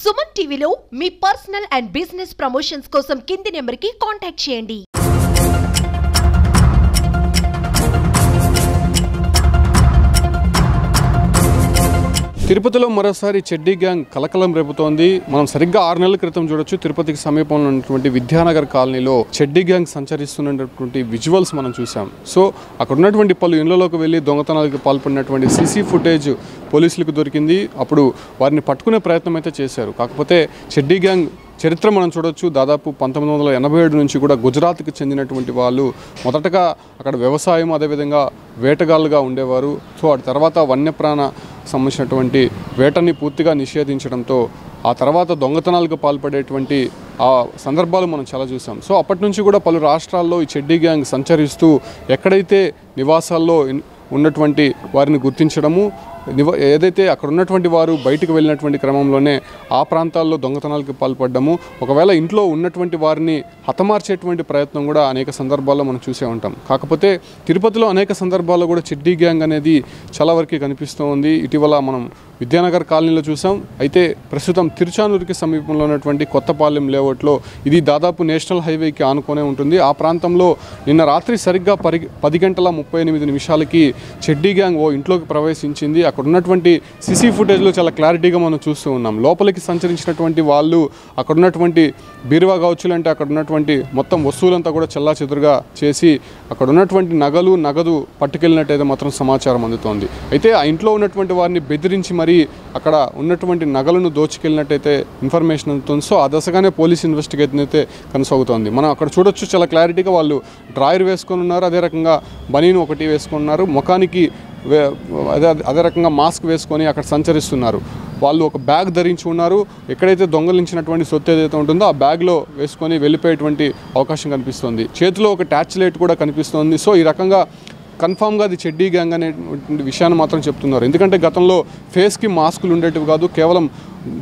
సుమన్ టీవీలో మీ personal and business promotions కోసం కింది నెంబర్కి కాంటాక్ట్ చేయండి. తిరుపతిలో మరోసారి చెడ్డీ గ్యాంగ్ కలకలం రేపుతోంది. మనం సరిగ్గా 6 నెలల క్రితం చూడొచ్చు, తిరుపతికి సమీపంలో ఉన్నటువంటి విద్యానగర్ కాలనీలో చెడ్డీ గ్యాంగ్ సంచరిస్తున్నటువంటి విజువల్స్ మనం చూసాం. సో అక్కడ ఉన్నటువంటి పలు ఇళ్లలోకి వెళ్ళి దొంగతనాలకు పాల్పడినటువంటి సీసీ ఫుటేజ్ పోలీసులకు దొరికింది. అప్పుడు వారిని పట్టుకునే ప్రయత్నం అయితే చేశారు. కాకపోతే చెడ్డీ గ్యాంగ్ చరిత్ర మనం చూడొచ్చు. దాదాపు 1987 నుంచి కూడా గుజరాత్కి చెందినటువంటి వాళ్ళు మొదటగా అక్కడ వ్యవసాయం అదేవిధంగా వేటగాళ్ళుగా ఉండేవారు. సో ఆ తర్వాత వన్యప్రాణ సంబంధించినటువంటి వేటని పూర్తిగా నిషేధించడంతో ఆ తర్వాత దొంగతనాలకు పాల్పడేటువంటి ఆ సందర్భాలు మనం చాలా చూసాం. సో అప్పటి నుంచి కూడా పలు రాష్ట్రాల్లో ఈ చెడ్డీ గ్యాంగ్ సంచరిస్తూ ఎక్కడైతే నివాసాల్లో ఉన్నటువంటి వారిని గుర్తించడము, ఏదైతే అక్కడ ఉన్నటువంటి వారు బయటకు వెళ్ళినటువంటి క్రమంలోనే ఆ ప్రాంతాల్లో దొంగతనాలకు పాల్పడ్డము, ఒకవేళ ఇంట్లో ఉన్నటువంటి వారిని హతమార్చేటువంటి ప్రయత్నం కూడా అనేక సందర్భాల్లో మనం చూసే ఉంటాం. కాకపోతే తిరుపతిలో అనేక సందర్భాల్లో కూడా చెడ్డీ గ్యాంగ్ అనేది చాలా వరకు కనిపిస్తూ ఉంది. ఇటీవల మనం విద్యానగర్ కాలనీలో చూసాం. అయితే ప్రస్తుతం తిరుచానూరుకి సమీపంలో ఉన్నటువంటి కొత్తపాలెం లేఅవుట్లో ఇది దాదాపు నేషనల్ హైవేకి ఆనుకొనే ఉంటుంది. ఆ ప్రాంతంలో నిన్న రాత్రి సరిగ్గా 10:38 చెడ్డీ గ్యాంగ్ ఓ ఇంట్లోకి ప్రవేశించింది. అక్కడ ఉన్నటువంటి సీసీ ఫుటేజ్లో చాలా క్లారిటీగా మనం చూస్తూ ఉన్నాం. లోపలికి సంచరించినటువంటి వాళ్ళు అక్కడ ఉన్నటువంటి బీరువా కావచ్చు, అంటే అక్కడ ఉన్నటువంటి మొత్తం వస్తువులంతా కూడా చెల్లాచెదురుగా చేసి అక్కడ ఉన్నటువంటి నగదు పట్టుకెళ్ళినట్టయితే మాత్రం సమాచారం అందుతోంది. అయితే ఆ ఇంట్లో ఉన్నటువంటి వారిని బెదిరించి మరి అక్కడ ఉన్నటువంటి నగలను దోచుకెళ్ళినట్టయితే ఇన్ఫర్మేషన్ అందుతుంది. సో ఆ దశగానే పోలీస్ ఇన్వెస్టిగేషన్ అయితే కొనసాగుతోంది. మనం అక్కడ చూడొచ్చు, చాలా క్లారిటీగా వాళ్ళు డ్రాయర్ వేసుకొని ఉన్నారు, అదే రకంగా బనీను ఒకటి వేసుకున్నారు, ముఖానికి అదే రకంగా మాస్క్ వేసుకొని అక్కడ సంచరిస్తున్నారు. వాళ్ళు ఒక బ్యాగ్ ధరించి ఉన్నారు. ఎక్కడైతే దొంగలించినటువంటి సొత్తు ఏదైతే ఉంటుందో ఆ బ్యాగ్లో వేసుకొని వెళ్ళిపోయేటువంటి అవకాశం కనిపిస్తుంది. చేతిలో ఒక టార్చ్ లైట్ కూడా కనిపిస్తుంది. సో ఈ రకంగా కన్ఫామ్గా అది చెడ్డీ గ్యాంగ్ అనేటువంటి విషయాన్ని మాత్రం చెప్తున్నారు. ఎందుకంటే గతంలో ఫేస్కి మాస్కులు ఉండేటివి కాదు, కేవలం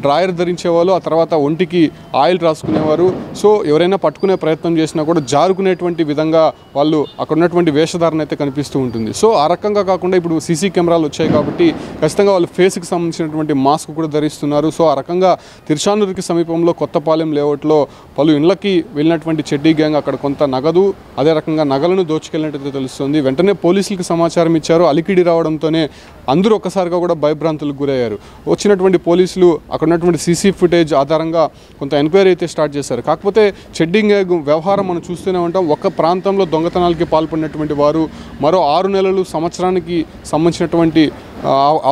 డ్రాయర్ ధరించేవాళ్ళు, ఆ తర్వాత ఒంటికి ఆయిల్ రాసుకునేవారు. సో ఎవరైనా పట్టుకునే ప్రయత్నం చేసినా కూడా జారుకునేటువంటి విధంగా వాళ్ళు అక్కడ ఉన్నటువంటి వేషధారణ అయితే కనిపిస్తూ ఉంటుంది. సో ఆ రకంగా కాకుండా ఇప్పుడు సీసీ కెమెరాలు వచ్చాయి కాబట్టి ఖచ్చితంగా వాళ్ళు ఫేస్కి సంబంధించినటువంటి మాస్క్ కూడా ధరిస్తున్నారు. సో ఆ రకంగా తిరుచానూరుకి సమీపంలో కొత్తపాలెం లేఅవుట్లో పలు ఇళ్లకి వెళ్ళినటువంటి చెడ్డీ గ్యాంగ్ అక్కడ కొంత నగదు అదే రకంగా నగలను దోచుకెళ్ళినట్టయితే తెలుస్తుంది. వెంటనే పోలీసులకు సమాచారం ఇచ్చారు. అలికిడి రావడంతోనే అందరూ ఒక్కసారిగా కూడా భయభ్రాంతులకు గురయ్యారు. వచ్చినటువంటి పోలీసులు అక్కడ ఉన్నటువంటి సీసీ ఫుటేజ్ ఆధారంగా కొంత ఎంక్వైరీ అయితే స్టార్ట్ చేశారు. కాకపోతే చెడ్డీ గ్యాంగ్ వ్యవహారం మనం చూస్తూనే ఉంటాం. ఒక ప్రాంతంలో దొంగతనాలకి పాల్పడినటువంటి వారు మరో 6 నెలలు సంవత్సరానికి సంబంధించినటువంటి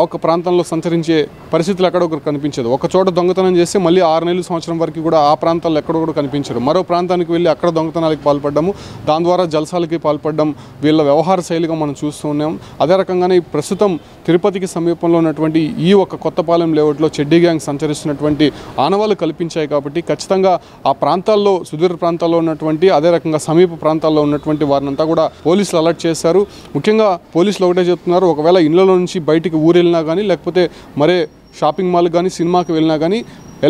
ఒక ప్రాంతంలో సంచరించే పరిస్థితులు ఎక్కడో ఒకరు కనిపించదు. ఒక చోట దొంగతనం చేస్తే మళ్ళీ 6 నెలలు సంవత్సరం వరకు కూడా ఆ ప్రాంతాల్లో ఎక్కడో కూడా కనిపించరు. మరో ప్రాంతానికి వెళ్ళి అక్కడ దొంగతనాలకు పాల్పడ్డము, దాని ద్వారా జల్సాలకి పాల్పడడం వీళ్ళ వ్యవహార శైలిగా మనం చూస్తూ ఉన్నాం. అదే రకంగానే ప్రస్తుతం తిరుపతికి సమీపంలో ఉన్నటువంటి ఈ ఒక కొత్తపాలెం లేఅవుట్లో చెడ్డీ గ్యాంగ్ సంచరిస్తున్నటువంటి ఆనవాళ్ళు కల్పించాయి కాబట్టి ఖచ్చితంగా ఆ ప్రాంతాల్లో సుదూర ప్రాంతాల్లో ఉన్నటువంటి అదే రకంగా సమీప ప్రాంతాల్లో ఉన్నటువంటి వారినంతా కూడా పోలీసులు అలర్ట్ చేశారు. ముఖ్యంగా పోలీసులు ఒకటే చెప్తున్నారు, ఒకవేళ ఇళ్లలో నుంచి బయటికి ఊరు వెళ్ళినా కానీ లేకపోతే మరే షాపింగ్ మాల్ కానీ సినిమాకి వెళ్ళినా కానీ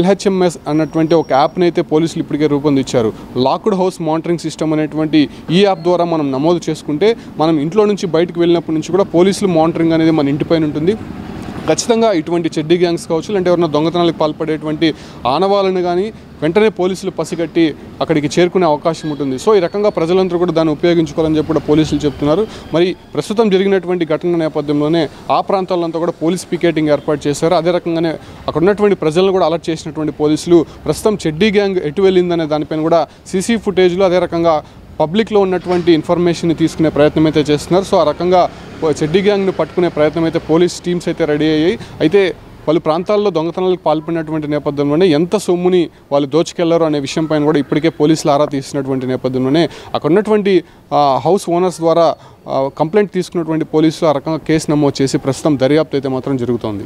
LHMS అన్నటువంటి ఒక యాప్ని అయితే పోలీసులు ఇప్పటికే రూపొందించారు. లాక్డ్ హౌస్ మానిటరింగ్ సిస్టమ్ అనేటువంటి ఈ యాప్ ద్వారా మనం నమోదు చేసుకుంటే మనం ఇంట్లో నుంచి బయటకు వెళ్ళినప్పటి నుంచి కూడా పోలీసులు మానిటరింగ్ అనేది మన ఇంటిపైన ఉంటుంది. ఖచ్చితంగా ఇటువంటి చెడ్డీ గ్యాంగ్స్ కావచ్చు, అంటే ఎవరైనా దొంగతనాలకు పాల్పడేటువంటి ఆనవాళ్ళను కానీ వెంటనే పోలీసులు పసిగట్టి అక్కడికి చేరుకునే అవకాశం ఉంటుంది. సో ఈ రకంగా ప్రజలందరూ కూడా దాన్ని ఉపయోగించుకోవాలని చెప్పి కూడా పోలీసులు చెప్తున్నారు. మరి ప్రస్తుతం జరిగినటువంటి ఘటన నేపథ్యంలోనే ఆ ప్రాంతాలంతా కూడా పోలీస్ పికెటింగ్ ఏర్పాటు చేశారు. అదే రకంగానే అక్కడ ఉన్నటువంటి ప్రజలను కూడా అలర్ట్ చేసినటువంటి పోలీసులు ప్రస్తుతం చెడ్డీ గ్యాంగ్ ఎటు వెళ్ళిందనే దానిపైన కూడా సీసీ ఫుటేజ్లో అదే రకంగా పబ్లిక్లో ఉన్నటువంటి ఇన్ఫర్మేషన్ని తీసుకునే ప్రయత్నం అయితే చేస్తున్నారు. సో ఆ రకంగా చెడ్డీ గ్యాంగ్ను పట్టుకునే ప్రయత్నం అయితే పోలీస్ టీమ్స్ అయితే రెడీ అయ్యాయి. అయితే పలు ప్రాంతాల్లో దొంగతనాలకు పాల్పడినటువంటి నేపథ్యంలోనే ఎంత సొమ్ముని వాళ్ళు దోచుకెళ్లారు అనే విషయం పైన కూడా ఇప్పటికే పోలీసులు ఆరా తీసినటువంటి నేపథ్యంలోనే అక్కడ ఉన్నటువంటి హౌస్ ఓనర్స్ ద్వారా కంప్లైంట్ తీసుకున్నటువంటి పోలీసులు ఆ రకంగా కేసు నమోదు చేసి ప్రస్తుతం దర్యాప్తు అయితే మాత్రం జరుగుతోంది.